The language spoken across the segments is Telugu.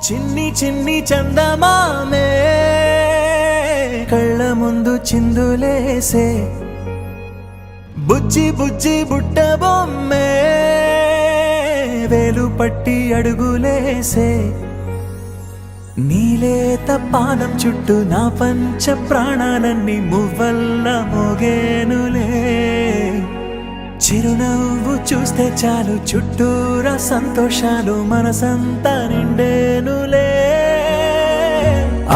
చిన్ని చిన్ని చందమామే కళ్ళ ముందు చిందులేసే బుజ్జి బుజ్జి బుట్ట బొమ్మే వేలు పట్టి అడుగులేసే నీలేత పానం చుట్టూ నా పంచ ప్రాణాలన్నీ మువ్వల్ల మోగేనులే చిరునవ్వు చూస్తే చాలు చుట్టూరా సంతోషాలు మనసంతా నిండేనులే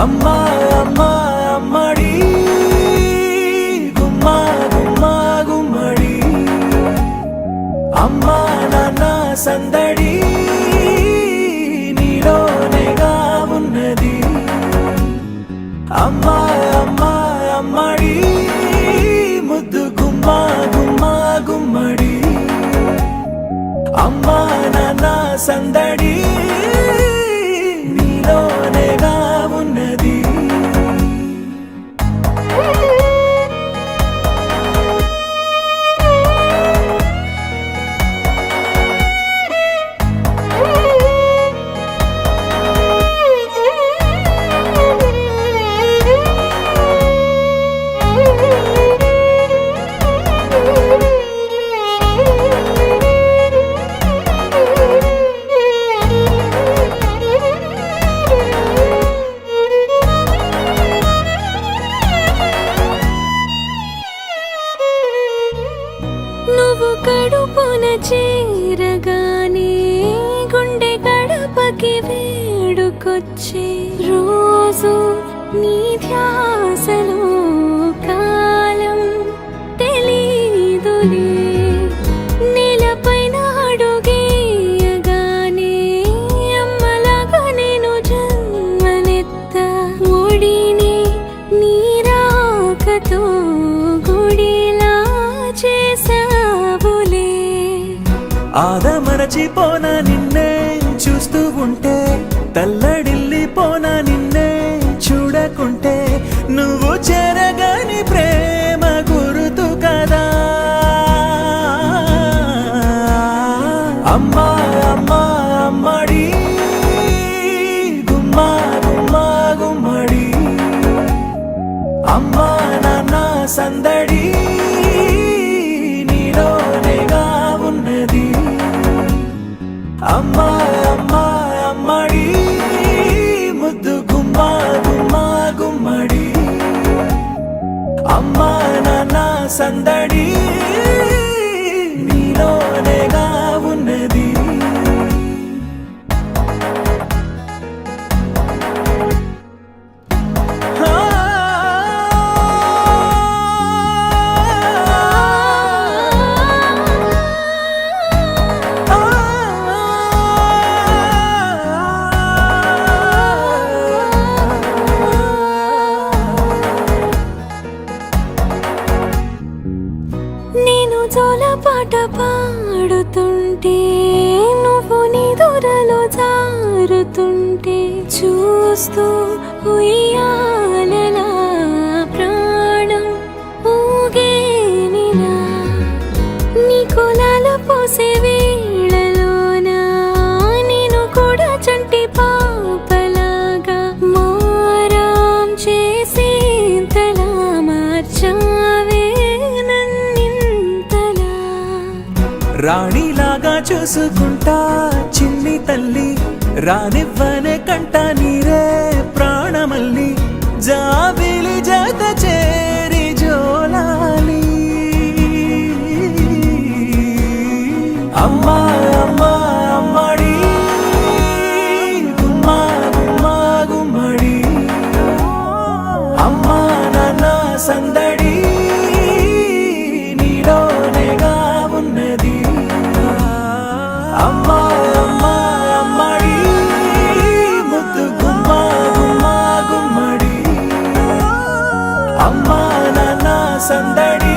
అమ్మా అమ్మా అమ్మడి గుమ్మా గుమ్మా గుమ్మడి అమ్మా నాన్న సందడి నీలోనేగా ఉన్నది అమ్మా అమ్మా అమ్మడి ముద్దు గుమ్మా గుమ్మా గుమ్మడి అమ్మా నాన్న సందడి నీలోనేగా ఉన్నది నువ్వు కడుపున చేరగానే గుండె గడపకి వేడుకొచ్చే రోజు నీ ధ్యాసలో కాలం తెలీదులే నేలపైన అడుగేయగానే అమ్మలాగా నేను జన్మనెత్త ఒడిని నీ రాకతో గుడిలా చేసావులే ఆదమరచిపోనా నిన్నే చూస్తూ ఉంటే తల్లడిల్లిపోనా నిన్నే చూడకుంటే నువ్వు చెరగని ప్రేమ గురుతు కదా అమ్మా అమ్మా అమ్మడి గుమ్మా గుమ్మా గుమ్మడి అమ్మా నాన్న సందడి నీలోనేగా ఉన్నది అమ్మా అమ్మా అమ్మడి ముద్దు గుమ్మా గుమ్మా గుమ్మడి అమ్మా నాన్న సందడి నీలోనేగా ఉన్నది నేను జోలపాట పాడుతుంటే నువ్వు నిదురలో జారుతుంటే చూస్తూ ఉయ్యాలలా ప్రాణం ఊగేనిలా నీ కులాల పోసే వేళలోనా నేను కూడా చంటి పాపలాగా మారాం చేసేంతలా మార్చావే రాణిలాగా చూసుకుంటా చిన్ని తల్లి రానివ్వనే కంట నీరే ప్రాణమల్లి జాబిలి జత చేరి జోలాలి అమ్మా అమ్మా అమ్మడి గుమ్మా గుమ్మా గుమ్మడి అమ్మా నాన్న సందడి నీలోనేగా ఉన్నది అమ్మా అమ్మా అమ్మడి ముద్దు గుమ్మా గుమ్మా గుమ్మడి అమ్మా నాన్న సందడి